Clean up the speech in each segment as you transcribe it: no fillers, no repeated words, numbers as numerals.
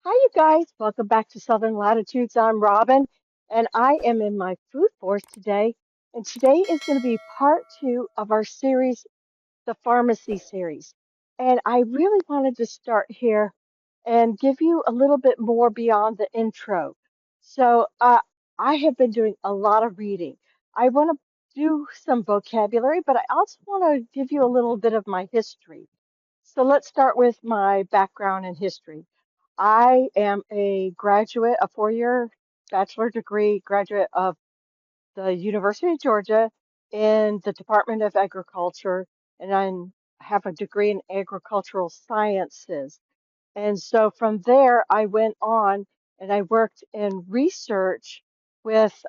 Hi, you guys. Welcome back to Southern Latitudes. I'm Robin, and I am in my food forest today. And today is going to be part two of our series, the Pharmacy series. And I really wanted to start here and give you a little bit more beyond the intro. So, I have been doing a lot of reading. I want to do some vocabulary, but I also want to give you a little bit of my history. So let's start with my background in history. I am a graduate, a 4-year bachelor degree graduate of the University of Georgia in the Department of Agriculture, and I have a degree in agricultural sciences. And so from there, I went on and I worked in research with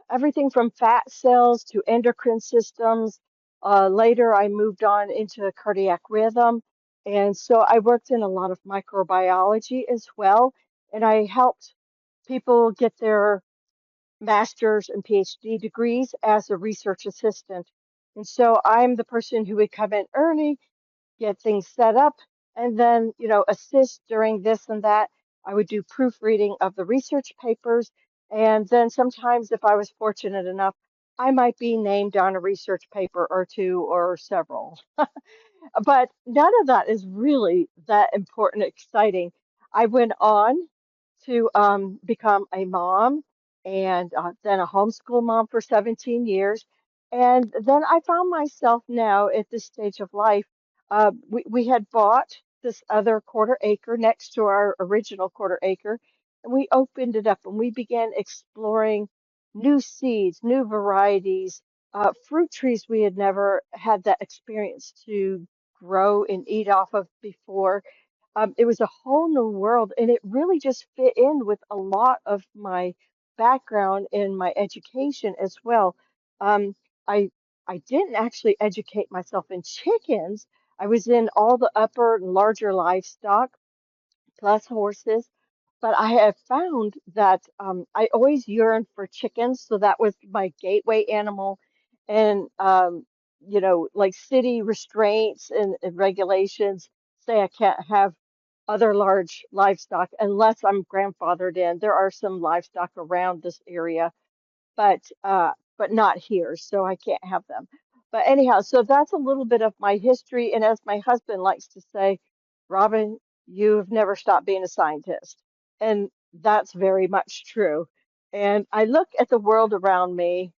everything from fat cells to endocrine systems. Later, I moved on into cardiac rhythm. And so I worked in a lot of microbiology as well. And I helped people get their master's and PhD degrees as a research assistant. And so I'm the person who would come in early, get things set up, and then, assist during this and that. I would do proofreading of the research papers. And then sometimes, if I was fortunate enough, I might be named on a research paper or two or several. But none of that is really that important, exciting. I went on to become a mom and then a homeschool mom for 17 years. And then I found myself now at this stage of life. We had bought this other quarter acre next to our original quarter acre, and we opened it up and we began exploring new seeds, new varieties, fruit trees we had never had that experience to grow and eat off of before. It was a whole new world, and it really just fit in with a lot of my background and my education as well. Um, I I didn't actually educate myself in chickens. I was in all the upper and larger livestock, plus horses. But I have found that I always yearned for chickens, so that was my gateway animal. And like city restraints and regulations say I can't have other large livestock unless I'm grandfathered in. There are some livestock around this area, but not here, so I can't have them. But anyhow, so that's a little bit of my history, and as my husband likes to say, Robin, you've never stopped being a scientist. And that's very much true. And I look at the world around me.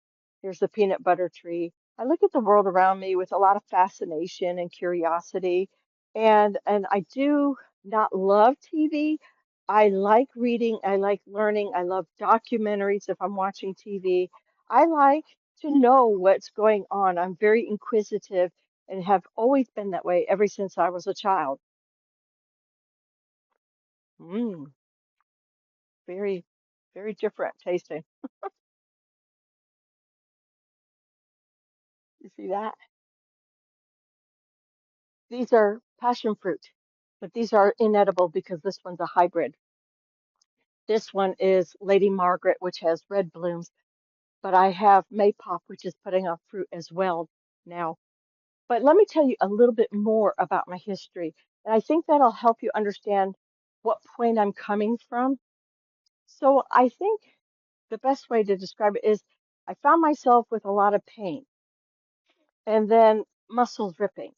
Here's the peanut butter tree. I look at the world around me with a lot of fascination and curiosity. And I do not love TV. I like reading, I like learning, I love documentaries if I'm watching TV. I like to know what's going on. I'm very inquisitive and have always been that way ever since I was a child. Mm, very, very different tasting. You see that? These are passion fruit, but these are inedible because this one's a hybrid. This one is Lady Margaret, which has red blooms, but I have Maypop, which is putting off fruit as well now. But let me tell you a little bit more about my history, and I think that'll help you understand what point I'm coming from. So I think the best way to describe it is I found myself with a lot of pain and then muscles ripping.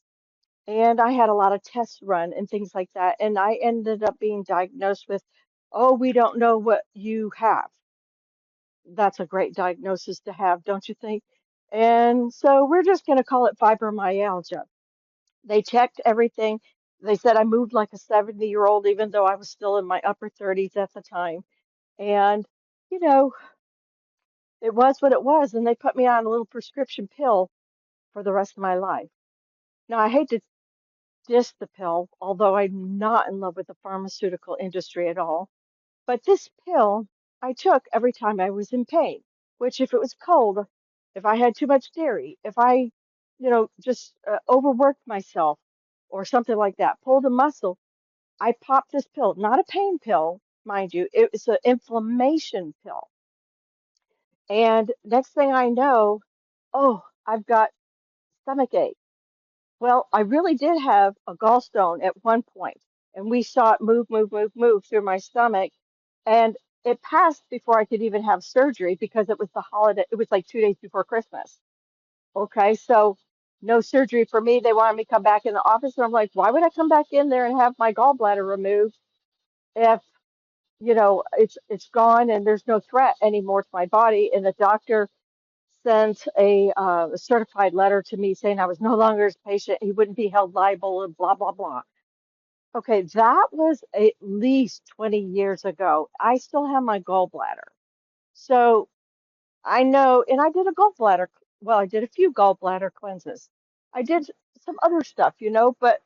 And I had a lot of tests run and things like that. And I ended up being diagnosed with, oh, we don't know what you have. That's a great diagnosis to have, don't you think? And so we're just going to call it fibromyalgia. They checked everything. They said I moved like a 70-year-old, even though I was still in my upper 30s at the time. And, you know, it was what it was. And they put me on a little prescription pill for the rest of my life. Now, I hate to diss the pill, although I'm not in love with the pharmaceutical industry at all. But this pill I took every time I was in pain, which if it was cold, if I had too much dairy, if I, just overworked myself or something like that, pulled a muscle, I popped this pill, not a pain pill, mind you, it was an inflammation pill. And next thing I know, oh, I've got stomach ache. Well, I really did have a gallstone at one point, and we saw it move, move, move, move through my stomach. And it passed before I could even have surgery because it was the holiday. It was like 2 days before Christmas. Okay, so no surgery for me. They wanted me to come back in the office, and I'm like, why would I come back in there and have my gallbladder removed if, it's gone and there's no threat anymore to my body? And the doctor sent a certified letter to me saying I was no longer his patient. He wouldn't be held liable and blah, blah, blah. Okay, that was at least 20 years ago. I still have my gallbladder. So I know, and I did a gallbladder, well, I did a few gallbladder cleanses. I did some other stuff, but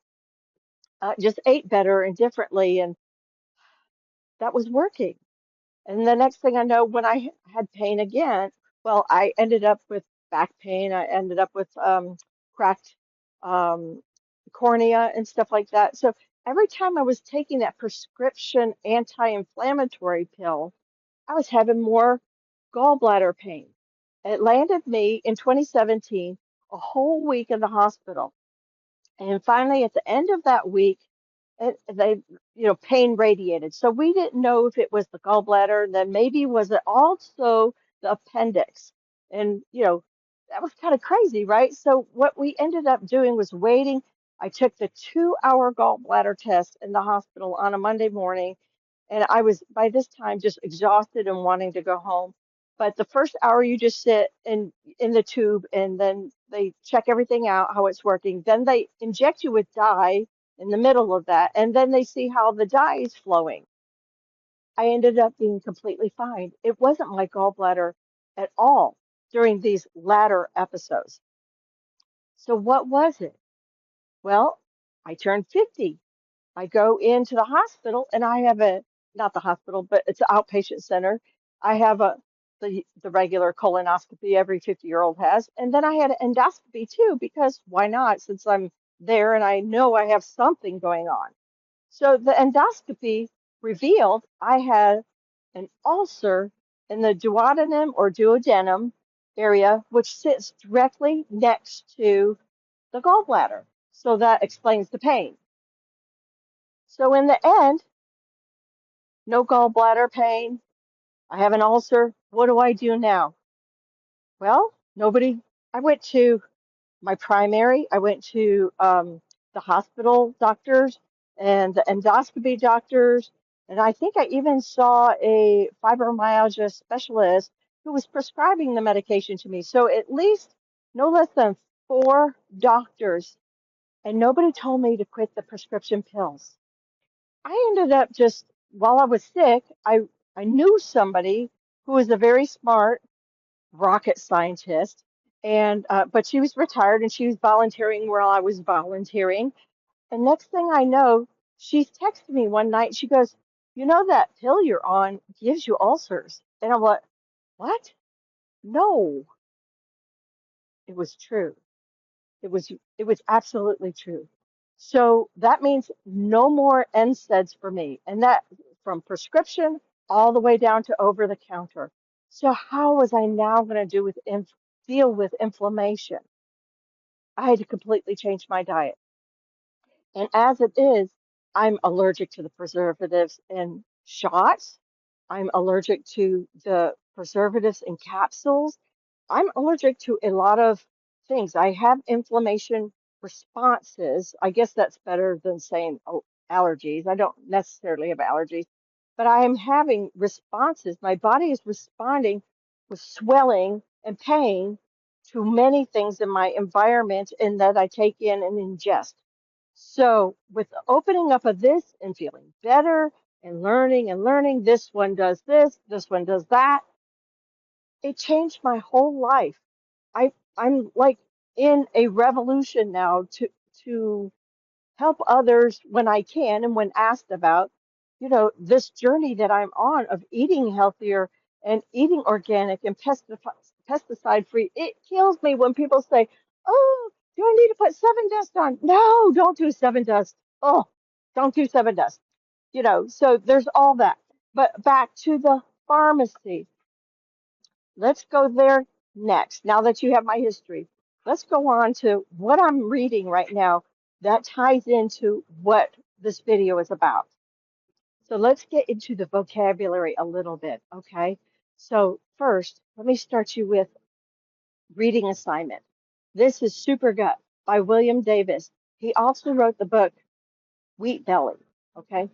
just ate better and differently, and that was working. And the next thing I know, when I had pain again, well, I ended up with back pain. I ended up with cracked um, cornea and stuff like that. So every time I was taking that prescription anti-inflammatory pill, I was having more gallbladder pain. It landed me in 2017 a whole week in the hospital. And finally, at the end of that week, pain radiated. So we didn't know if it was the gallbladder, and then maybe was it also the appendix. And, that was kind of crazy, right? So what we ended up doing was waiting. I took the 2-hour gallbladder test in the hospital on a Monday morning, and I was by this time just exhausted and wanting to go home. But the first hour you just sit in the tube, and then they check everything out, how it's working. Then they inject you with dye in the middle of that, and then they see how the dye is flowing. I ended up being completely fine. It wasn't my gallbladder at all during these latter episodes. So what was it? Well, I turned 50. I go into the hospital, and I have not the hospital, but it's an outpatient center. I have the regular colonoscopy every 50-year-old has. And then I had an endoscopy too, because why not, since I'm there and I know I have something going on. So the endoscopy revealed I had an ulcer in the duodenum or duodenum area, which sits directly next to the gallbladder. So that explains the pain. So in the end, no gallbladder pain. I have an ulcer. What do I do now? Well, nobody. I went to my primary. I went to the hospital doctors and the endoscopy doctors. And I think I even saw a fibromyalgia specialist who was prescribing the medication to me. So at least no less than 4 doctors. And nobody told me to quit the prescription pills. I ended up just, while I was sick, I knew somebody who was a very smart rocket scientist, and but she was retired and she was volunteering where I was volunteering. And next thing I know, she's texted me one night. She goes, "You know that pill you're on gives you ulcers." And I'm like, "What?" No, it was true. It was absolutely true. So that means no more NSAIDs for me, and that from prescription all the way down to over the counter. So how was I now going to deal with inflammation? I had to completely change my diet. And as it is, I'm allergic to the preservatives in shots. I'm allergic to the preservatives in capsules. I'm allergic to a lot of things. I have inflammation responses. I guess that's better than saying, oh, allergies. I don't necessarily have allergies, but I am having responses. My body is responding with swelling and pain to many things in my environment and that I take in and ingest. So, with the opening up of this and feeling better and learning, this one does this one does that, it changed my whole life. I'm like in a revolution now to help others when I can and when asked about, this journey that I'm on of eating healthier and eating organic and pesticide free. It kills me when people say, "Oh, do I need to put seven dust on?" No, don't do seven dust. Oh, don't do seven dust. So there's all that. But back to the pharmacy. Let's go there next. Now that you have my history, let's go on to what I'm reading right now that ties into what this video is about. So let's get into the vocabulary a little bit, okay? So first, let me start you with reading assignment. This is Super Gut by William Davis. He also wrote the book Wheat Belly, okay?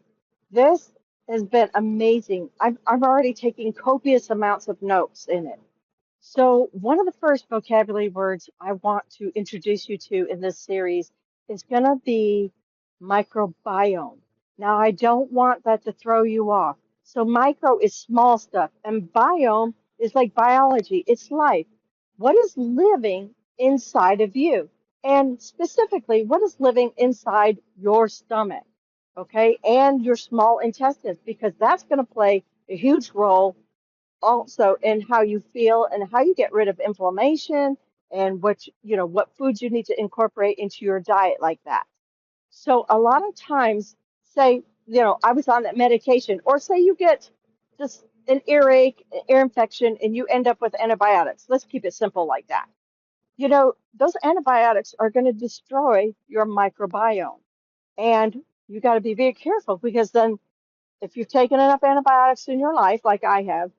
This has been amazing. I'm already taking copious amounts of notes in it. So, one of the first vocabulary words I want to introduce you to in this series is going to be microbiome. Now, I don't want that to throw you off. So, micro is small stuff, and biome is like biology, it's life. What is living inside of you? And specifically, what is living inside your stomach? Okay, and your small intestines, because that's going to play a huge role also in how you feel and how you get rid of inflammation and what foods you need to incorporate into your diet like that. So a lot of times, say, I was on that medication, or say you get just an earache, ear infection, and you end up with antibiotics. Let's keep it simple like that. Those antibiotics are going to destroy your microbiome. And you got to be very careful because then if you've taken enough antibiotics in your life, like I have,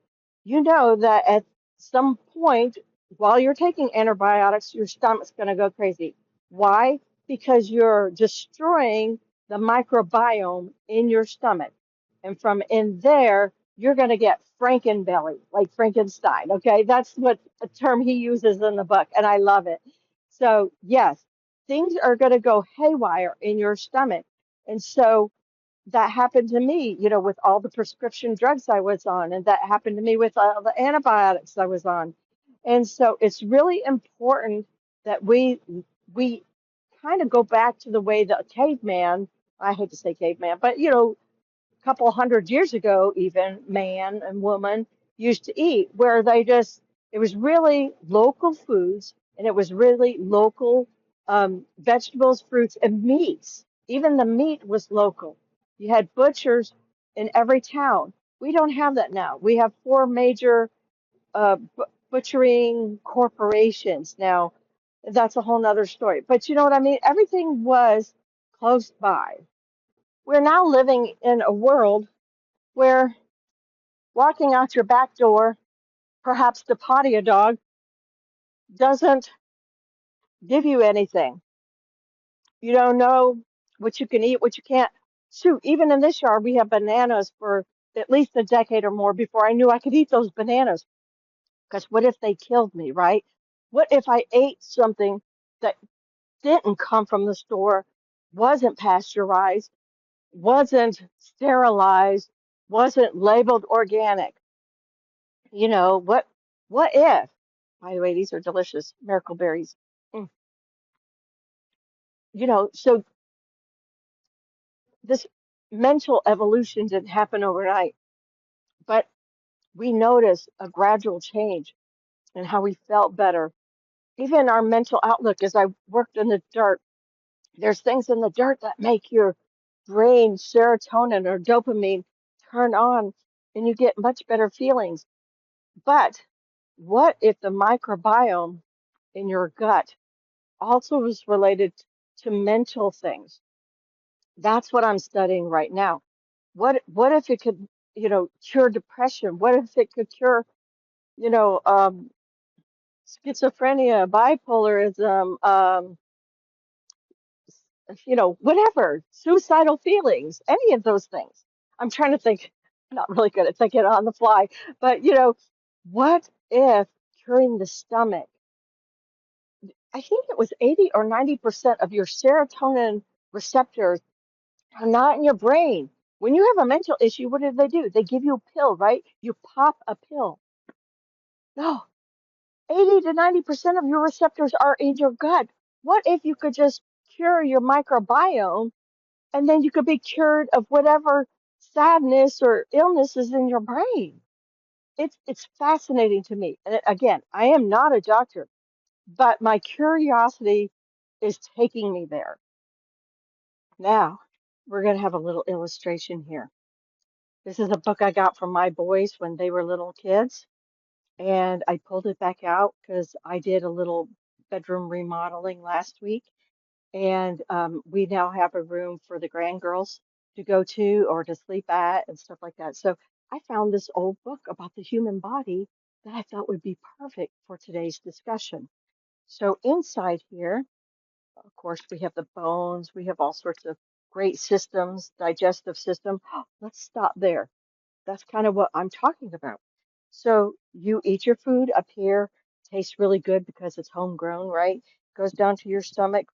you know that at some point while you're taking antibiotics, your stomach's going to go crazy. Why? Because you're destroying the microbiome in your stomach. And from in there, you're going to get Frankenbelly, like Frankenstein. Okay. That's what a term he uses in the book. And I love it. So, yes, things are going to go haywire in your stomach. And so, that happened to me, with all the prescription drugs I was on, and that happened to me with all the antibiotics I was on. And so it's really important that we kind of go back to the way that a caveman, I hate to say caveman, but couple hundred years ago, even man and woman used to eat, where it was really local foods and it was really local vegetables, fruits, and meats. Even the meat was local. You had butchers in every town. We don't have that now. We have four major butchering corporations now. That's a whole nother story. But you know what I mean? Everything was close by. We're now living in a world where walking out your back door, perhaps to potty a dog, doesn't give you anything. You don't know what you can eat, what you can't. Shoot, even in this yard, we have bananas for at least a decade or more before I knew I could eat those bananas. Because what if they killed me, right? What if I ate something that didn't come from the store, wasn't pasteurized, wasn't sterilized, wasn't labeled organic? What if, by the way, these are delicious miracle berries. Mm. So this mental evolution didn't happen overnight, but we noticed a gradual change in how we felt better. Even our mental outlook, as I worked in the dirt, there's things in the dirt that make your brain serotonin or dopamine turn on and you get much better feelings. But what if the microbiome in your gut also is related to mental things? That's what I'm studying right now. What if it could, cure depression? What if it could cure, you know, um, schizophrenia, bipolarism, whatever, suicidal feelings, any of those things? I'm trying to think. I'm not really good at thinking on the fly, but what if curing the stomach? I think it was 80 or 90% of your serotonin receptors are not in your brain. When you have a mental issue, what do? They give you a pill, right? You pop a pill. No, 80 to 90% of your receptors are in your gut. What if you could just cure your microbiome and then you could be cured of whatever sadness or illness is in your brain? It's fascinating to me. And again, I am not a doctor, but my curiosity is taking me there. Now, we're going to have a little illustration here. This is a book I got from my boys when they were little kids, and I pulled it back out because I did a little bedroom remodeling last week. And we now have a room for the grandgirls to go to or to sleep at and stuff like that. So I found this old book about the human body that I thought would be perfect for today's discussion. So inside here, of course, we have the bones, we have all sorts of great systems, digestive system. Let's stop there. That's kind of what I'm talking about. So you eat your food up here, tastes really good because it's homegrown, right? Goes down to your stomach,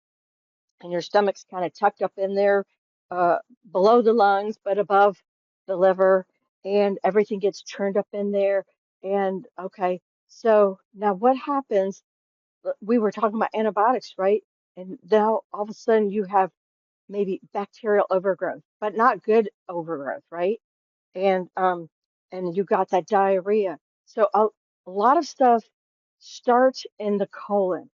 and your stomach's kind of tucked up in there, uh, below the lungs, but above the liver, and everything gets churned up in there. And okay, so now what happens? We were talking about antibiotics, right? And now all of a sudden you have maybe bacterial overgrowth, but not good overgrowth, right? And and you got that diarrhea. So a lot of stuff starts in the colon,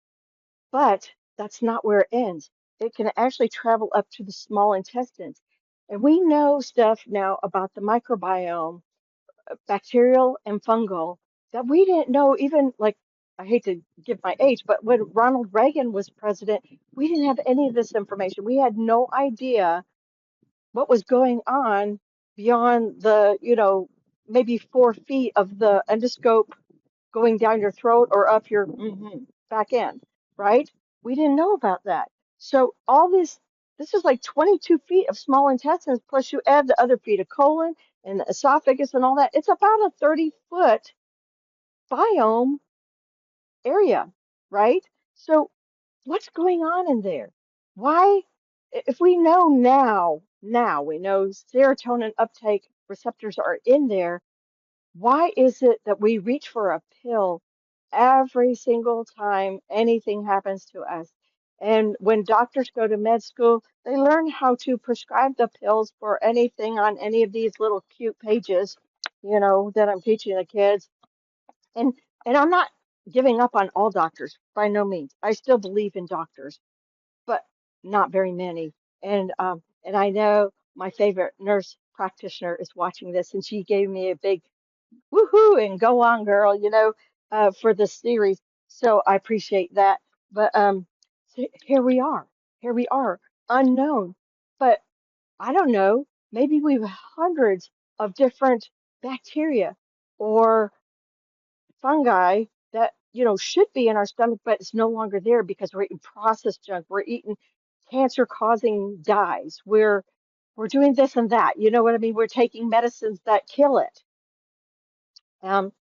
but that's not where it ends. It can actually travel up to the small intestines. And we know stuff now about the microbiome, bacterial and fungal, that we didn't know even like, I hate to give my age, but when Ronald Reagan was president, we didn't have any of this information. We had no idea what was going on beyond the, maybe 4 feet of the endoscope going down your throat or up your back end, right? We didn't know about that. So all this is like 22 feet of small intestines, plus you add the other feet of colon and the esophagus and all that. It's about a 30-foot biome area, right? So what's going on in there? Why, if we know now we know serotonin uptake receptors are in there, why is it that we reach for a pill every single time anything happens to us? And when doctors go to med school, they learn how to prescribe the pills for anything on any of these little cute pages, that I'm teaching the kids. And and I'm not giving up on all doctors by no means. I still believe in doctors, but not very many. And I know my favorite nurse practitioner is watching this, and she gave me a big woohoo and go on, girl, for the series. So I appreciate that. But so here we are. Here we are, unknown. But I don't know. Maybe we have hundreds of different bacteria or fungi that, should be in our stomach, but it's no longer there because we're eating processed junk. We're eating cancer-causing dyes. We're doing this and that. You know what I mean? We're taking medicines that kill it. Um,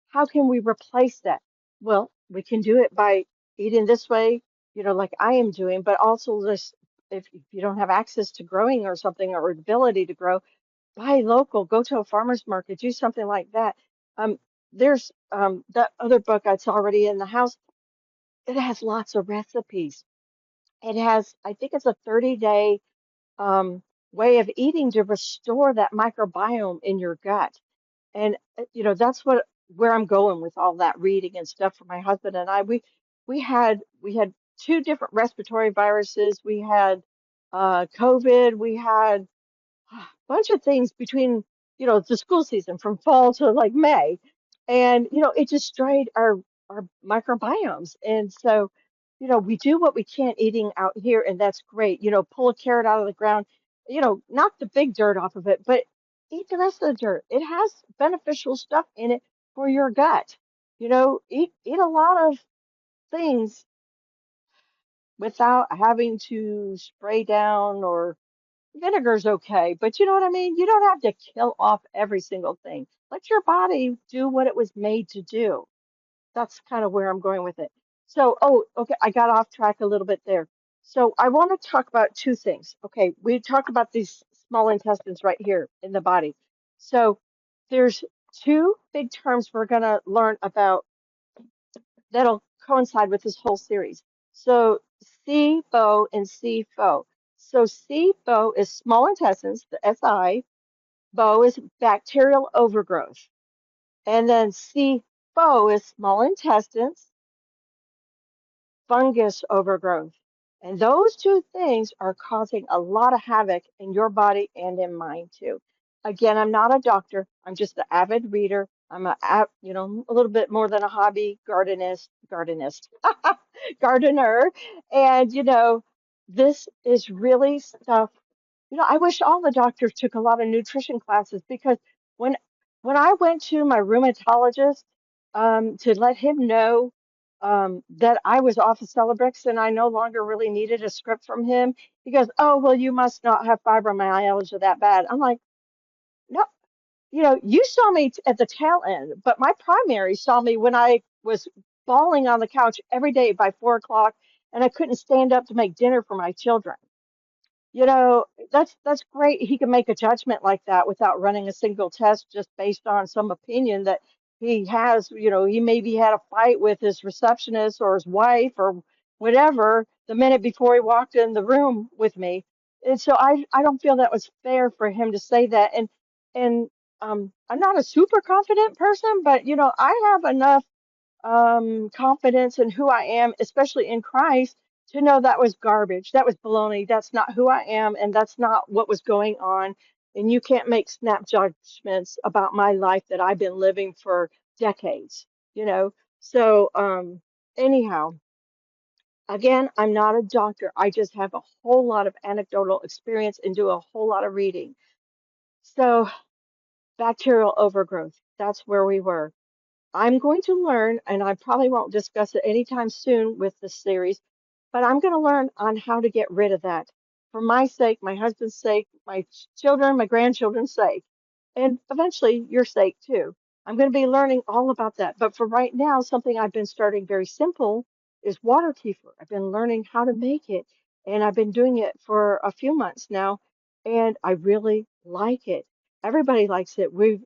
how can we replace that? Well, we can do it by eating this way, like I am doing, but also this, if you don't have access to growing or something or ability to grow, buy local, go to a farmer's market, do something like that. There's that other book that's already in the house. It has lots of recipes. It has, I think it's a 30-day way of eating to restore that microbiome in your gut. And that's where I'm going with all that reading and stuff for my husband and I. We had two different respiratory viruses. We had COVID. We had bunch of things between, the school season from fall to like May. And, it just destroyed our microbiomes. And so, we do what we can eating out here, and that's great. Pull a carrot out of the ground, knock the big dirt off of it, but eat the rest of the dirt. It has beneficial stuff in it for your gut. Eat a lot of things without having to spray down or vinegar's okay, but you know what I mean? You don't have to kill off every single thing. Let your body do what it was made to do. That's kind of where I'm going with it. So, oh, okay, I got off track a little bit there. So I want to talk about two things. Okay, we talked about these small intestines right here in the body. So there's two big terms we're going to learn about that'll coincide with this whole series. So SIBO and SIFO. So SIBO is small intestines, the SIBO is bacterial overgrowth. And then SIFO is small intestines, fungus overgrowth. And those two things are causing a lot of havoc in your body and in mine too. Again, I'm not a doctor. I'm just an avid reader. I'm a little bit more than a hobby gardener. And, this is really stuff. I wish all the doctors took a lot of nutrition classes because when when I went to my rheumatologist to let him know that I was off of Celebrex and I no longer really needed a script from him, he goes, "Oh, well, you must not have fibromyalgia that bad." I'm like, "No, you saw me at the tail end, but my primary saw me when I was bawling on the couch every day by 4 o'clock and I couldn't stand up to make dinner for my children." That's great. He can make a judgment like that without running a single test just based on some opinion that he has. He maybe had a fight with his receptionist or his wife or whatever the minute before he walked in the room with me. And so I don't feel that was fair for him to say that. And I'm not a super confident person, but I have enough confidence in who I am, especially in Christ, to know that was garbage. That was baloney. That's not who I am, and that's not what was going on. And you can't make snap judgments about my life that I've been living for decades, you know? So, anyhow, again, I'm not a doctor. I just have a whole lot of anecdotal experience and do a whole lot of reading. So, bacterial overgrowth, that's where we were. I'm going to learn, and I probably won't discuss it anytime soon with this series, but I'm going to learn on how to get rid of that for my sake, my husband's sake, my children, my grandchildren's sake, and eventually your sake too. I'm going to be learning all about that. But for right now, something I've been starting very simple is water kefir. I've been learning how to make it, and I've been doing it for a few months now, and I really like it. Everybody likes it. We're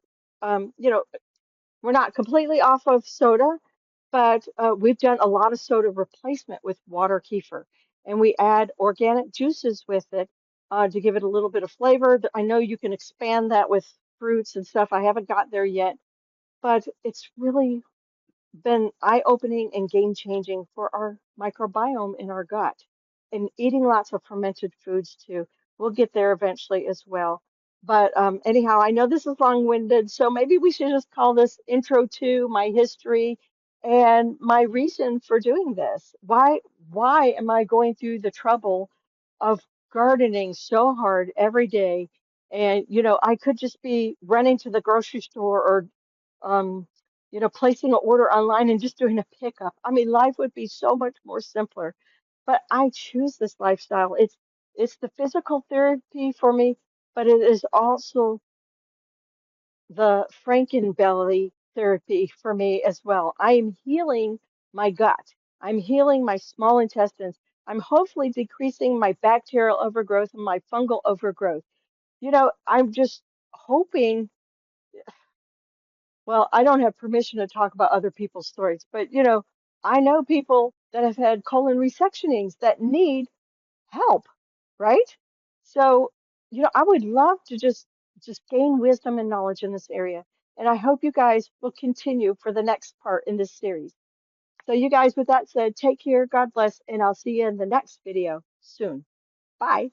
not completely off of soda, but we've done a lot of soda replacement with water kefir. And we add organic juices with it to give it a little bit of flavor. I know you can expand that with fruits and stuff. I haven't got there yet, but it's really been eye-opening and game-changing for our microbiome in our gut. And eating lots of fermented foods too. We'll get there eventually as well. But anyhow, I know this is long-winded, so maybe we should just call this Intro to My History and my reason for doing this. Why am I going through the trouble of gardening so hard every day? And I could just be running to the grocery store or um, placing an order online and just doing a pickup. I mean, life would be so much more simpler. But I choose this lifestyle. It's the physical therapy for me, but it is also the Frankenbelly therapy for me as well. I am healing my gut. I'm healing my small intestines. I'm hopefully decreasing my bacterial overgrowth and my fungal overgrowth. I'm just hoping. Well, I don't have permission to talk about other people's stories, but I know people that have had colon resectionings that need help, right? So, I would love to just gain wisdom and knowledge in this area. And I hope you guys will continue for the next part in this series. So you guys, with that said, take care, God bless, and I'll see you in the next video soon. Bye.